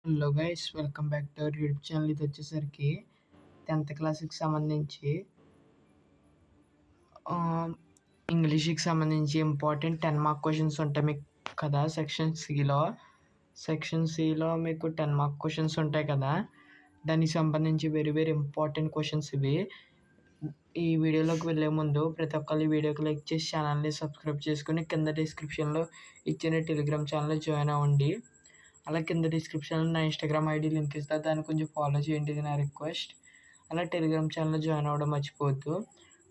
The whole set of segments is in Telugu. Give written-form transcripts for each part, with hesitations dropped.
Hello guys, welcome back to our YouTube channel. ఇది వచ్చేసరికి 10th క్లాస్కి సంబంధించి ఇంగ్లీష్కి సంబంధించి ఇంపార్టెంట్ 10 మార్క్ క్వశ్చన్స్ ఉంటాయి మీకు కదా. సెక్షన్ సిలో మీకు 10 మార్క్ క్వశ్చన్స్ ఉంటాయి కదా. దానికి సంబంధించి వెరీ వెరీ ఇంపార్టెంట్ క్వశ్చన్స్ ఇవి. ఈ వీడియోలోకి వెళ్ళే ముందు ప్రతి ఒక్కరు ఈ వీడియోకి లైక్ చేసి ఛానల్ని సబ్స్క్రైబ్ చేసుకుని కింద డిస్క్రిప్షన్లో ఇచ్చిన టెలిగ్రామ్ ఛానల్లో జాయిన్ అవ్వండి. అలా కింద డిస్క్రిప్షన్లో నా ఇన్స్టాగ్రామ్ ఐడి లింక్ ఇస్తా, దాన్ని కొంచెం ఫాలో చేయండి, ఇది నా రిక్వెస్ట్. అలా టెలిగ్రామ్ ఛానల్లో జాయిన్ అవ్వడం మర్చిపోవద్దు.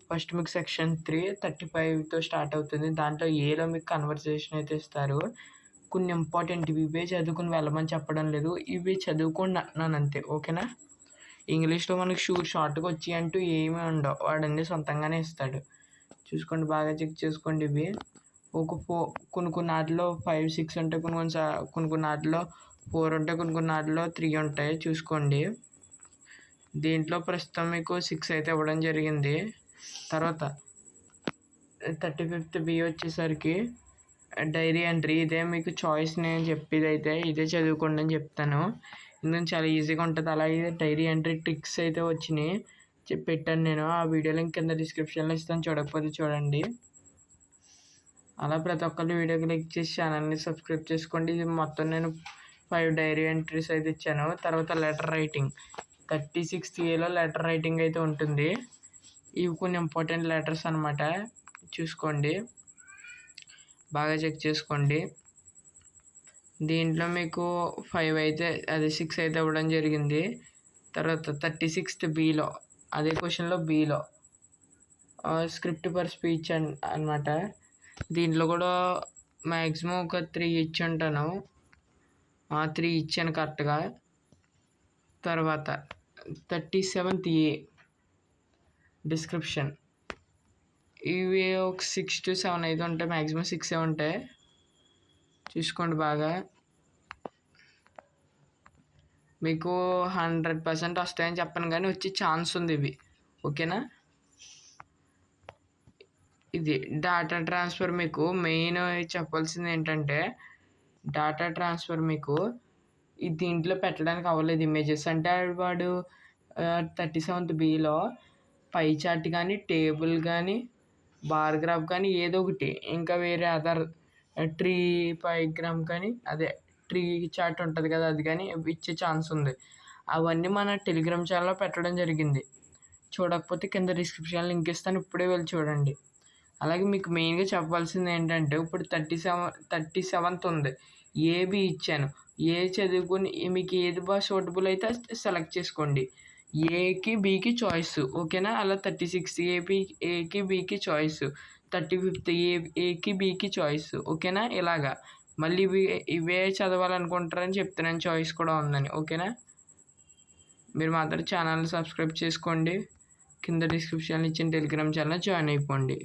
ఫస్ట్ మీకు సెక్షన్ 3 35తో స్టార్ట్ అవుతుంది. దాంట్లో ఏలో మీకు కన్వర్సేషన్ అయితే ఇస్తారు. కొన్ని ఇంపార్టెంట్ ఇవే చదువుకుని వెళ్ళమని చెప్పడం లేదు, ఇవి చదువుకోండి అంటున్నాను అంతే, ఓకేనా. ఇంగ్లీష్లో మనకు షార్ట్గా వచ్చి అంటూ ఏమీ ఉండవు, వాడన్నీ సొంతంగానే ఇస్తాడు. చూసుకోండి, బాగా చెక్ చేసుకోండి. ఇవి కొన్ని వాటిలో 5, 6 ఉంటాయి, కొన్ని వాటిలో 4 ఉంటాయి, కొన్ని వాటిలో 3 ఉంటాయి. చూసుకోండి. దీంట్లో ప్రస్తుతం మీకు 6 అయితే ఇవ్వడం జరిగింది. తర్వాత 35th బి వచ్చేసరికి డైరీ ఎంట్రీ. ఇదే మీకు చాయిస్, నేను చెప్పేది అయితే ఇదే చదువుకోండి అని చెప్తాను, ఎందుకంటే చాలా ఈజీగా ఉంటుంది. అలాగే డైరీ ఎంట్రీ ట్రిక్స్ అయితే వచ్చినాయి, పెట్టాను నేను. ఆ వీడియో లింక్ కింద డిస్క్రిప్షన్లో ఇస్తాను, చూడకపోతే చూడండి. అలా ప్రతి ఒక్కరు వీడియోకి లైక్ చేసి ఛానల్ని సబ్స్క్రైబ్ చేసుకోండి. ఇది మొత్తం నేను 5 డైరీ ఎంట్రీస్ అయితే ఇచ్చాను. తర్వాత లెటర్ రైటింగ్ 36th ఏలో లెటర్ రైటింగ్ అయితే ఉంటుంది. ఇవి కొన్ని ఇంపార్టెంట్ లెటర్స్ అనమాట, చూసుకోండి, బాగా చెక్ చేసుకోండి. దీంట్లో మీకు 5 అయితే 6 అయితే ఇవ్వడం జరిగింది. తర్వాత 36th బిలో అదే క్వశ్చన్లో బిలో స్క్రిప్ట్ ఫర్ స్పీచ్ అనమాట. దీంట్లో కూడా మ్యాక్సిమం ఒక 3 ఇచ్చి ఉంటాను, 3 ఇచ్చాను కరెక్ట్గా. తర్వాత 37th ఏ డిస్క్రిప్షన్. ఇవి ఒక 6 to 7 అయితే ఉంటాయి, మ్యాక్సిమం 6 ఉంటాయి, చూసుకోండి బాగా. మీకు 100% వస్తాయని చెప్పను, కానీ వచ్చే ఛాన్స్ ఉంది ఇవి, ఓకేనా. ఇది డేటా ట్రాన్స్ఫర్. మీకు మెయిన్ చెప్పాల్సింది ఏంటంటే డేటా ట్రాన్స్ఫర్ మీకు దీంట్లో పెట్టడానికి అవ్వలేదు ఇమేజెస్ అంటే. వాడు 37th బిలో పై చార్ట్ కానీ, టేబుల్ కానీ, బార్ గ్రాఫ్ కానీ ఏదో ఒకటి, ఇంకా వేరే అదర్ ట్రీ డయాగ్రామ్ కానీ, అదే ట్రీ చార్ట్ ఉంటుంది కదా, అది కానీ ఇచ్చే ఛాన్స్ ఉంది. అవన్నీ మన టెలిగ్రామ్ ఛానల్లో పెట్టడం జరిగింది. చూడకపోతే కింద డిస్క్రిప్షన్ లింక్ ఇస్తాను, ఇప్పుడే వెళ్ళి చూడండి. అలాగే మీకు మెయిన్గా చెప్పాల్సింది ఏంటంటే ఇప్పుడు 37th ఉంది, ఏబి ఇచ్చాను. ఏ చదువుకుని మీకు ఏది బాగా సూటబుల్ అయితే సెలెక్ట్ చేసుకోండి. ఏకి బికి చాయిస్, ఓకేనా. అలా 36 ఏకి బికి చాయిస్, 35th ఏకి బికి చాయిస్, ఓకేనా. ఇలాగా మళ్ళీ ఇవే చదవాలనుకుంటారని చెప్తున్నాను, చాయిస్ కూడా ఉందని, ఓకేనా. మీరు మాత్రం ఛానల్ని సబ్స్క్రైబ్ చేసుకోండి, కింద డిస్క్రిప్షన్లో ఇచ్చిన టెలిగ్రామ్ ఛానల్ జాయిన్ అయిపోండి.